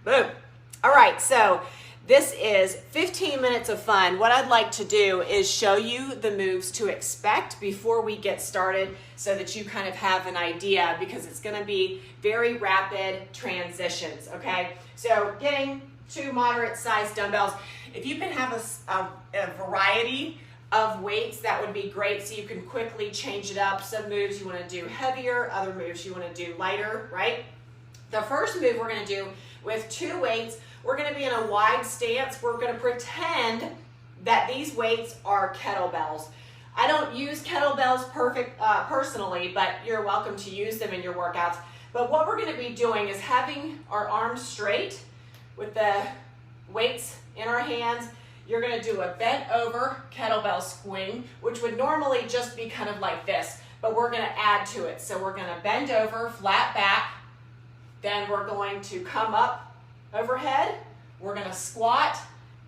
Boom. All right, so this is 15 minutes of fun. What I'd like to do is show you the moves to expect before we get started so that you kind of have an idea, because it's gonna be very rapid transitions, okay? So getting 2 moderate sized dumbbells. If you can have a variety of weights, that would be great, so you can quickly change it up. Some moves you wanna do heavier, other moves you wanna do lighter, right? The first move we're gonna do with 2 weights, we're gonna be in a wide stance. We're gonna pretend that these weights are kettlebells. I don't use kettlebells personally, but you're welcome to use them in your workouts. But what we're gonna be doing is having our arms straight with the weights in our hands. You're gonna do a bent over kettlebell swing, which would normally just be kind of like this, but we're gonna add to it. So we're gonna bend over, flat back, then we're going to come up overhead. We're gonna squat,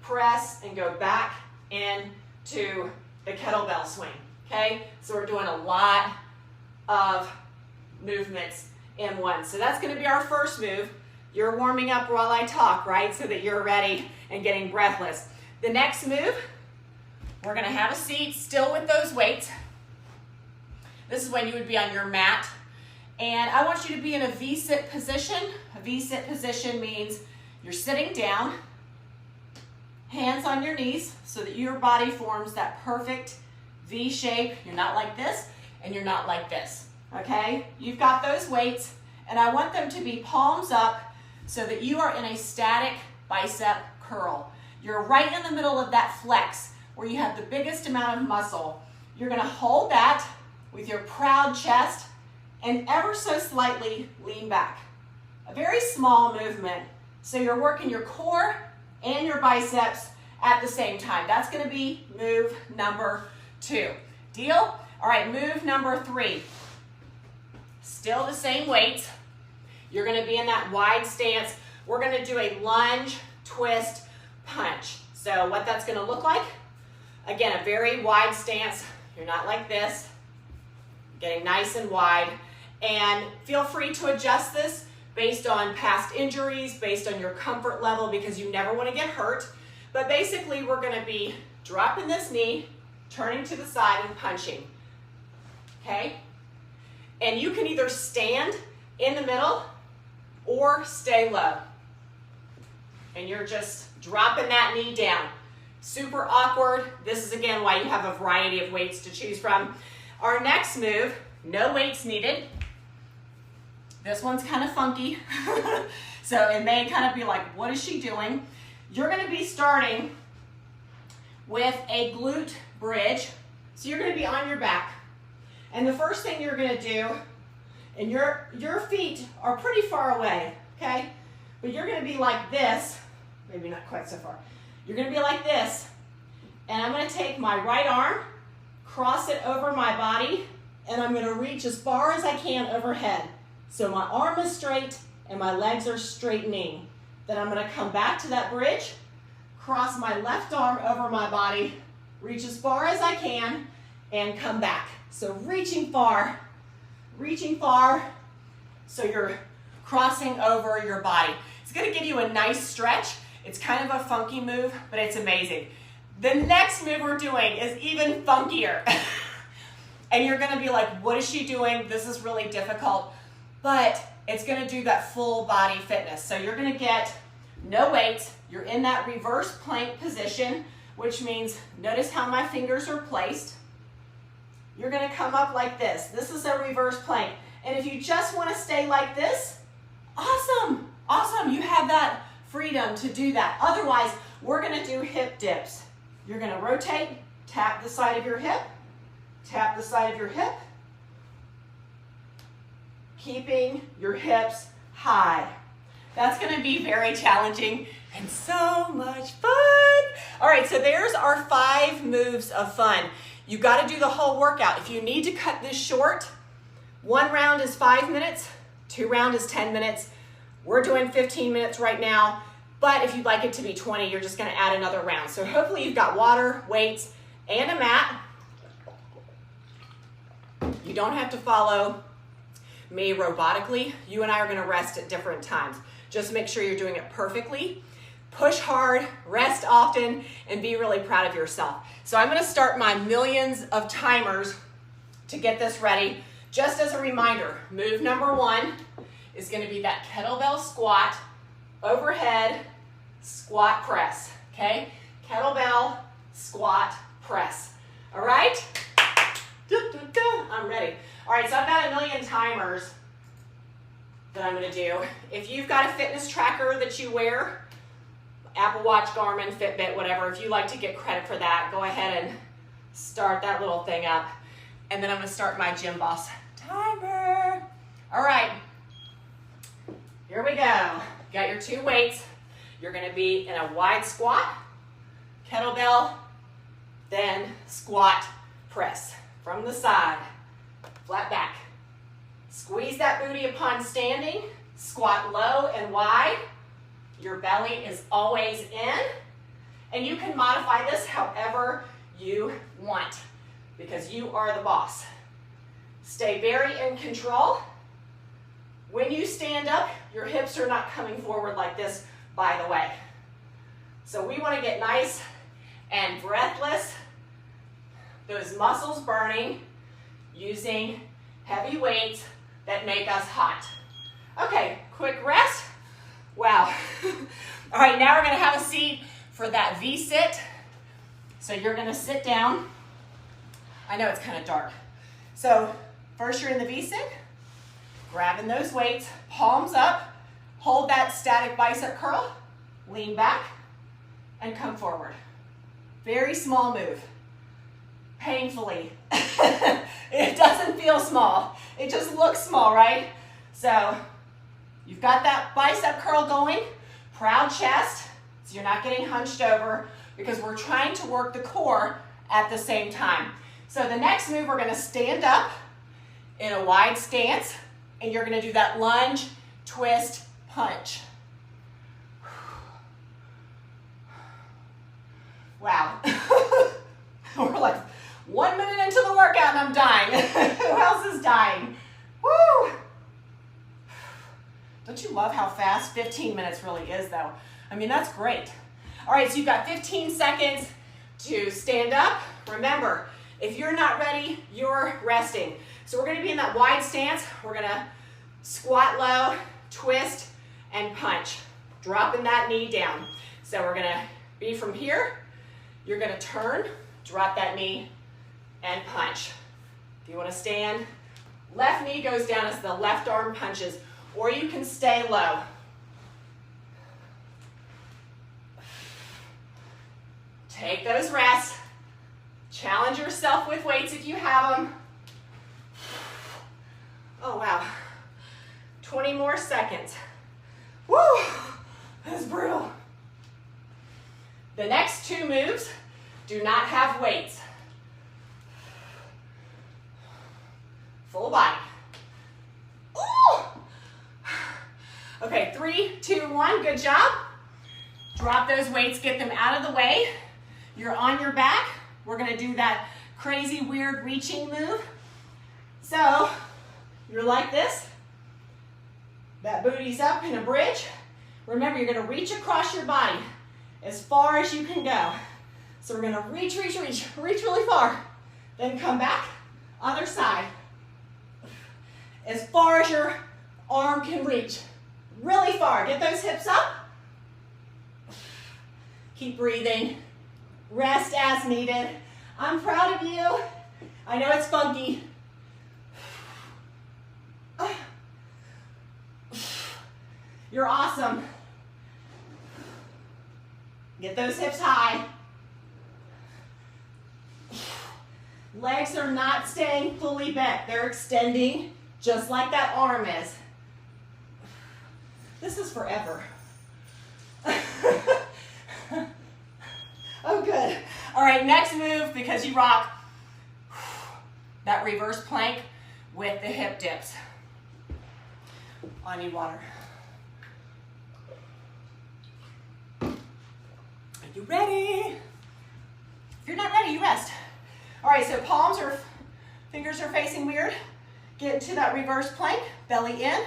press, and go back into the kettlebell swing, okay? So we're doing a lot of movements in one. So that's gonna be our first move. You're warming up while I talk, right? So that you're ready and getting breathless. The next move, we're gonna have a seat still with those weights. This is when you would be on your mat. And I want you to be in a V-sit position. A V-sit position means you're sitting down, hands on your knees, so that your body forms that perfect V shape. You're not like this, and you're not like this, okay? You've got those weights, and I want them to be palms up so that you are in a static bicep curl. You're right in the middle of that flex where you have the biggest amount of muscle. You're gonna hold that with your proud chest and ever so slightly lean back. A very small movement. So you're working your core and your biceps at the same time. That's gonna be move number 2. Deal? All right, move number 3. Still the same weights. You're gonna be in that wide stance. We're gonna do a lunge, twist, punch. So what that's gonna look like, again, a very wide stance. You're not like this. Getting nice and wide. And feel free to adjust this based on past injuries, based on your comfort level, because you never want to get hurt. But basically, we're going to be dropping this knee, turning to the side, and punching. Okay? And you can either stand in the middle or stay low. And you're just dropping that knee down. Super awkward. This is, again, why you have a variety of weights to choose from. Our next move, no weights needed. This one's kind of funky, so it may kind of be like, what is she doing? You're gonna be starting with a glute bridge. So you're gonna be on your back. And the first thing you're gonna do, and your feet are pretty far away, okay? But you're gonna be like this, maybe not quite so far. You're gonna be like this, and I'm gonna take my right arm, cross it over my body, and I'm gonna reach as far as I can overhead. So my arm is straight and my legs are straightening. Then I'm gonna come back to that bridge, cross my left arm over my body, reach as far as I can, and come back. So reaching far, so you're crossing over your body. It's gonna give you a nice stretch. It's kind of a funky move, but it's amazing. The next move we're doing is even funkier. And you're gonna be like, what is she doing? This is really difficult. But it's gonna do that full body fitness. So you're gonna get no weights. You're in that reverse plank position, which means notice how my fingers are placed. You're gonna come up like this. This is a reverse plank. And if you just wanna stay like this, awesome, awesome. You have that freedom to do that. Otherwise, we're gonna do hip dips. You're gonna rotate, tap the side of your hip, tap the side of your hip, keeping your hips high. That's gonna be very challenging and so much fun. All right, so there's our 5 moves of fun. You gotta do the whole workout. If you need to cut this short, 1 round is 5 minutes, 2 round is 10 minutes. We're doing 15 minutes right now, but if you'd like it to be 20, you're just gonna add another round. So hopefully you've got water, weights, and a mat. You don't have to follow me robotically. You and I are gonna rest at different times. Just make sure you're doing it perfectly. Push hard, rest often, and be really proud of yourself. So I'm gonna start my millions of timers to get this ready. Just as a reminder, move number 1 is gonna be that kettlebell squat, overhead, squat press, okay? Kettlebell, squat, press, all right? I'm ready. All right, so I've got a million timers that I'm gonna do. If you've got a fitness tracker that you wear, Apple Watch, Garmin, Fitbit, whatever, if you like to get credit for that, go ahead and start that little thing up. And then I'm gonna start my Gym Boss timer. All right, here we go. You got your 2 weights. You're gonna be in a wide squat, kettlebell, then squat press from the side, flat back. Squeeze that booty upon standing, squat low and wide. Your belly is always in, and you can modify this however you want because you are the boss. Stay very in control. When you stand up, your hips are not coming forward like this, by the way. So we want to get nice and breathless, those muscles burning, using heavy weights that make us hot. Okay, quick rest. Wow. All right, now we're gonna have a seat for that V-sit. So you're gonna sit down. I know it's kind of dark. So first you're in the V-sit, grabbing those weights, palms up, hold that static bicep curl, lean back, and come forward. Very small move. Painfully. It doesn't feel small. It just looks small, right? So you've got that bicep curl going, proud chest, so you're not getting hunched over because we're trying to work the core at the same time. So the next move, we're gonna stand up in a wide stance, and you're gonna do that lunge, twist, punch. Wow. We're like 1 minute into the workout and I'm dying. Who else is dying? Woo! Don't you love how fast 15 minutes really is though? I mean, that's great. All right, so you've got 15 seconds to stand up. Remember, if you're not ready, you're resting. So we're gonna be in that wide stance. We're gonna squat low, twist, and punch. Dropping that knee down. So we're gonna be from here. You're gonna turn, drop that knee, and punch. If you wanna stand, left knee goes down as the left arm punches, or you can stay low. Take those rests. Challenge yourself with weights if you have them. Oh, wow. 20 more seconds. Woo! That's brutal. The next 2 moves do not have weights. Full body. Ooh! Okay, 3, 2, 1, good job. Drop those weights, get them out of the way. You're on your back. We're gonna do that crazy, weird reaching move. So, you're like this. That booty's up in a bridge. Remember, you're gonna reach across your body as far as you can go. So we're gonna reach really far. Then come back, other side. As far as your arm can reach. Really far, get those hips up. Keep breathing, rest as needed. I'm proud of you. I know it's funky. You're awesome. Get those hips high. Legs are not staying fully bent. They're extending just like that arm is. This is forever. Oh, good. All right, next move, because you rock, that reverse plank with the hip dips. I need water. Are you ready? If you're not ready, you rest. All right, so fingers are facing weird. Get into that reverse plank, belly in,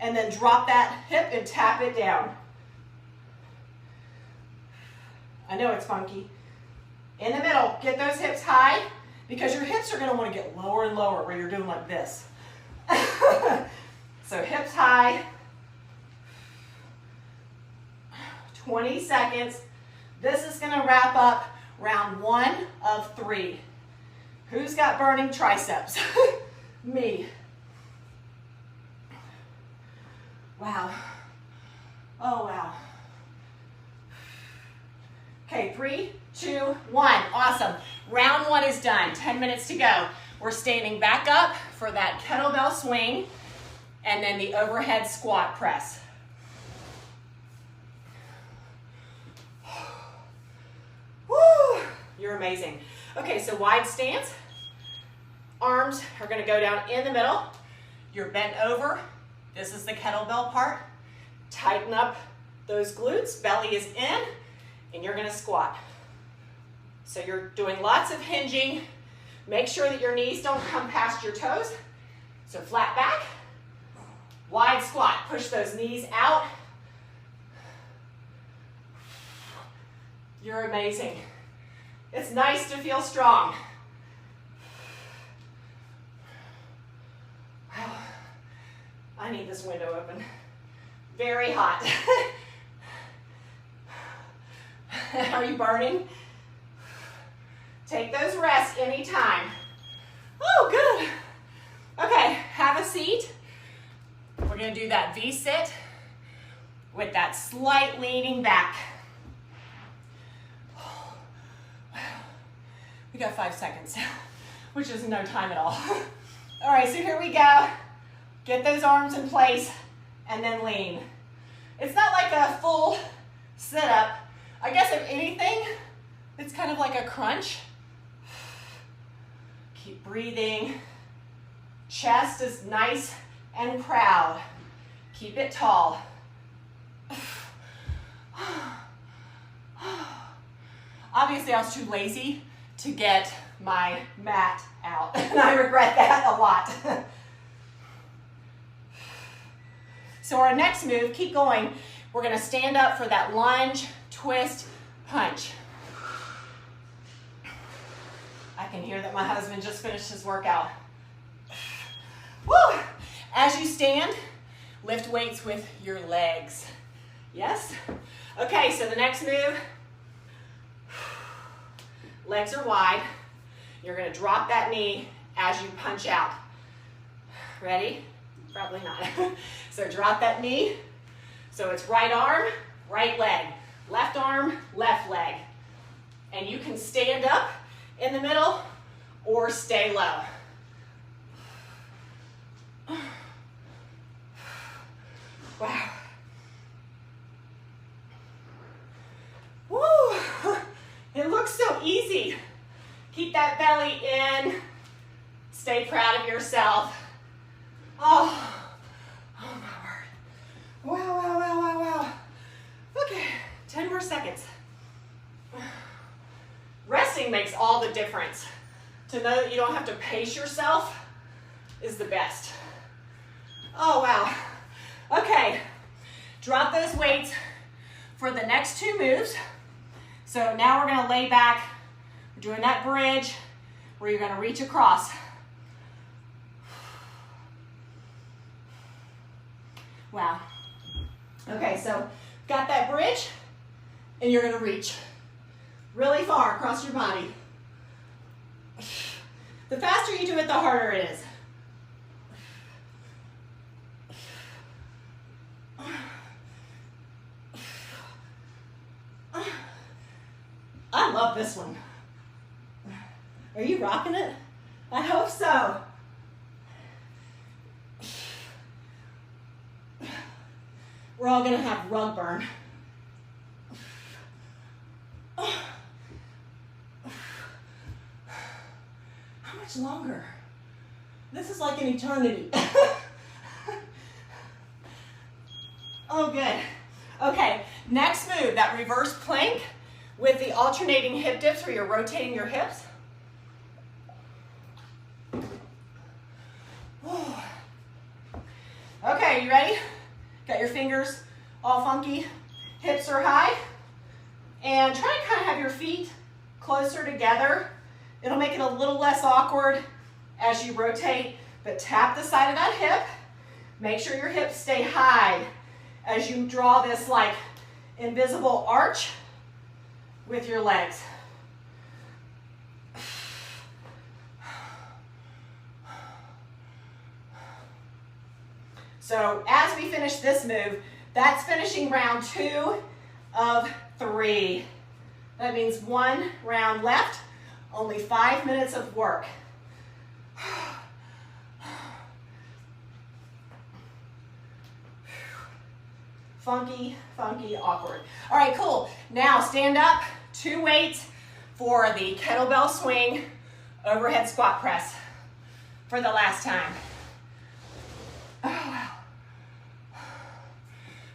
and then drop that hip and tap it down. I know it's funky. In the middle, get those hips high, because your hips are going to want to get lower and lower where you're doing like this. So hips high. 20 seconds. This is going to wrap up round 1 of 3. Who's got burning triceps? Me. Wow. Oh, wow. Okay, 3, 2, 1. Awesome. Round 1 is done. 10 minutes to go. We're standing back up for that kettlebell swing and then the overhead squat press. Woo! You're amazing. Okay, so wide stance. Arms are going to go down in the middle. You're bent over. This is the kettlebell part. Tighten up those glutes. Belly is in, and you're going to squat. So you're doing lots of hinging. Make sure that your knees don't come past your toes. So flat back, wide squat. Push those knees out. You're amazing. It's nice to feel strong. I need this window open. Very hot. Are you burning? Take those rests anytime. Oh, good. Okay, have a seat. We're going to do that V-sit with that slight leaning back. We got 5 seconds, which is no time at all. All right, so here we go. Get those arms in place and then lean. It's not like a full sit-up. I guess if anything, it's kind of like a crunch. Keep breathing. Chest is nice and proud. Keep it tall. Obviously, I was too lazy to get my mat out, and I regret that a lot. So our next move, keep going. We're going to stand up for that lunge, twist, punch. I can hear that my husband just finished his workout. Woo! As you stand, lift weights with your legs. Yes? Okay, so the next move, legs are wide. You're going to drop that knee as you punch out. Ready? Probably not. So drop that knee. So it's right arm, right leg. Left arm, left leg. And you can stand up in the middle or stay low. Wow. Woo! It looks so easy. Keep that belly in. Stay proud of yourself. Oh, my word. Wow, wow, wow, wow, wow. Okay, 10 more seconds. Resting makes all the difference. To know that you don't have to pace yourself is the best. Oh, wow. Okay, drop those weights for the next 2 moves. So now we're going to lay back. We're doing that bridge where you're going to reach across. Wow. Okay, so got that bridge, and you're going to reach really far across your body. The faster you do it, the harder it is. I love this one. Are you rocking it? I hope so. We're all gonna have rug burn. How much longer? This is like an eternity. Oh, good. Okay, next move, that reverse plank with the alternating hip dips where you're rotating your hips. Okay, you ready? Got your fingers all funky, hips are high, and try to kind of have your feet closer together. It'll make it a little less awkward as you rotate, but tap the side of that hip. Make sure your hips stay high as you draw this like invisible arch with your legs. So as we finish this move, that's finishing round 2 of 3. That means 1 round left, only 5 minutes of work. Funky, funky, awkward. All right, cool. Now stand up, 2 weights for the kettlebell swing overhead squat press for the last time. Oh, wow.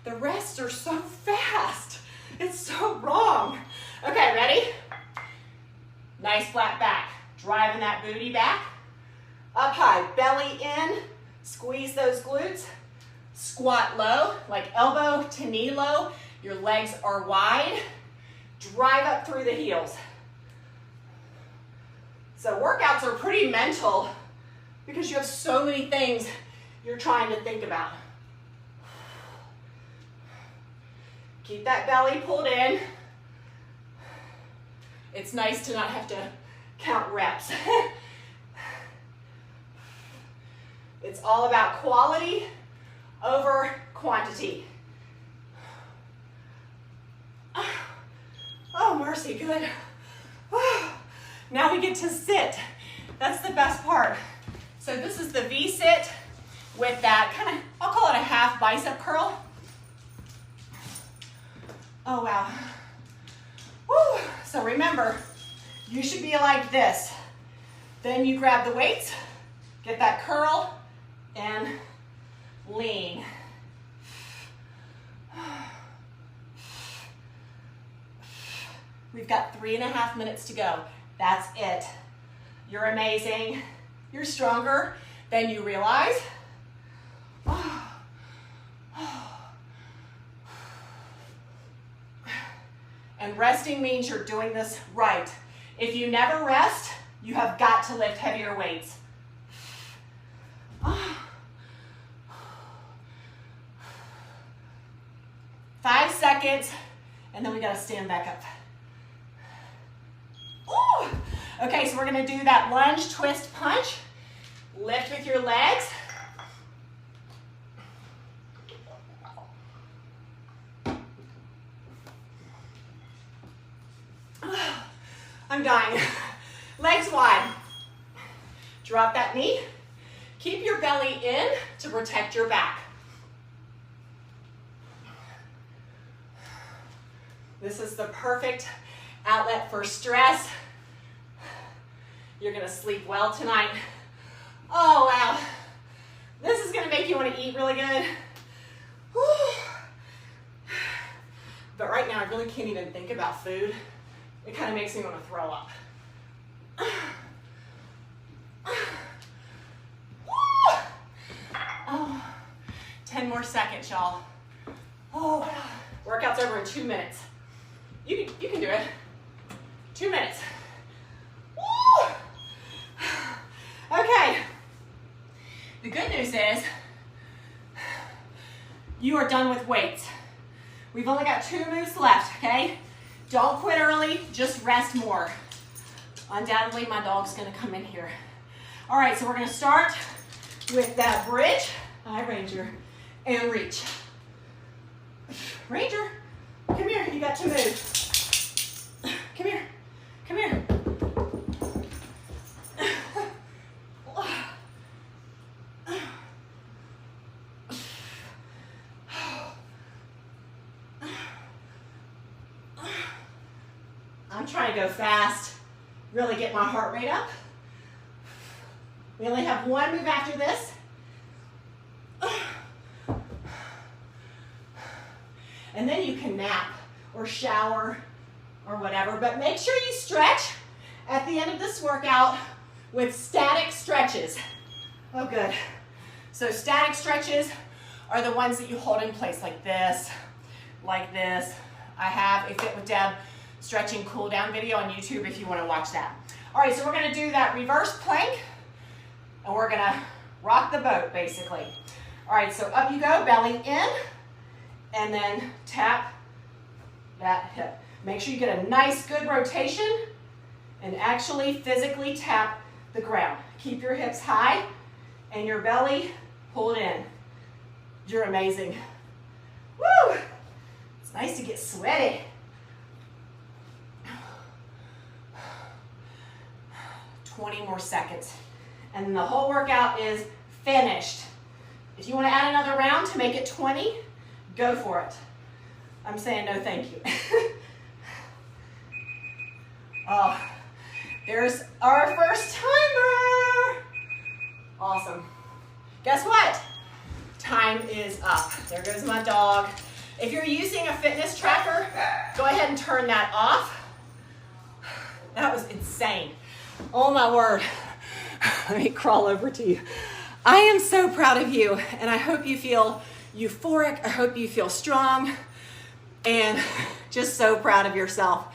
The rests are so fast. It's so wrong. Okay, ready? Nice flat back. Driving that booty back. Up high, belly in. Squeeze those glutes. Squat low, like elbow to knee low. Your legs are wide. Drive up through the heels. So workouts are pretty mental because you have so many things you're trying to think about. Keep that belly pulled in. It's nice to not have to count reps. It's all about quality over quantity. Oh, mercy, good. Now we get to sit. That's the best part. So this is the V-sit with that kind of, I'll call it a half bicep curl. Oh, wow. Woo. So remember, you should be like this. Then you grab the weights, get that curl, and lean. We've got 3.5 minutes to go. That's it. You're amazing. You're stronger than you realize. And resting means you're doing this right. If you never rest, you have got to lift heavier weights. 5 seconds, and then we gotta stand back up. Ooh. Okay, so we're gonna do that lunge, twist, punch. Lift with your legs. I'm dying. Legs wide. Drop that knee. Keep your belly in to protect your back. This is the perfect outlet for stress. You're gonna sleep well tonight. Oh, wow. This is gonna make you wanna eat really good. Whew. But right now, I really can't even think about food. It kind of makes me want to throw up. Oh, 10 more seconds, y'all. Oh, wow. Workout's over in 2 minutes. You can do it. 2 minutes. Woo! Okay. The good news is you are done with weights. We've only got 2 moves left, okay? Don't quit early, just rest more. Undoubtedly, my dog's gonna come in here. All right, so we're gonna start with that bridge. Hi, Ranger, and reach. Ranger, come here, you got to move. Come here, come here. I'm trying to go fast, really get my heart rate up. We only have 1 move after this. And then you can nap or shower or whatever, but make sure you stretch at the end of this workout with static stretches. Oh, good. So static stretches are the ones that you hold in place like this, like this. I have a Fit with Deb stretching cool down video on YouTube if you want to watch that. All right, so we're going to do that reverse plank, and we're going to rock the boat basically. All right, so up you go, belly in, and then tap that hip. Make sure you get a nice good rotation and actually physically tap the ground. Keep your hips high and your belly pulled in. You're amazing. Woo! It's nice to get sweaty. 20 more seconds. And then the whole workout is finished. If you want to add another round to make it 20, go for it. I'm saying no thank you. Oh, there's our first timer. Awesome. Guess what? Time is up. There goes my dog. If you're using a fitness tracker, go ahead and turn that off. That was insane. Oh my word. Let me crawl over to you. I am so proud of you, and I hope you feel euphoric. I hope you feel strong and just so proud of yourself.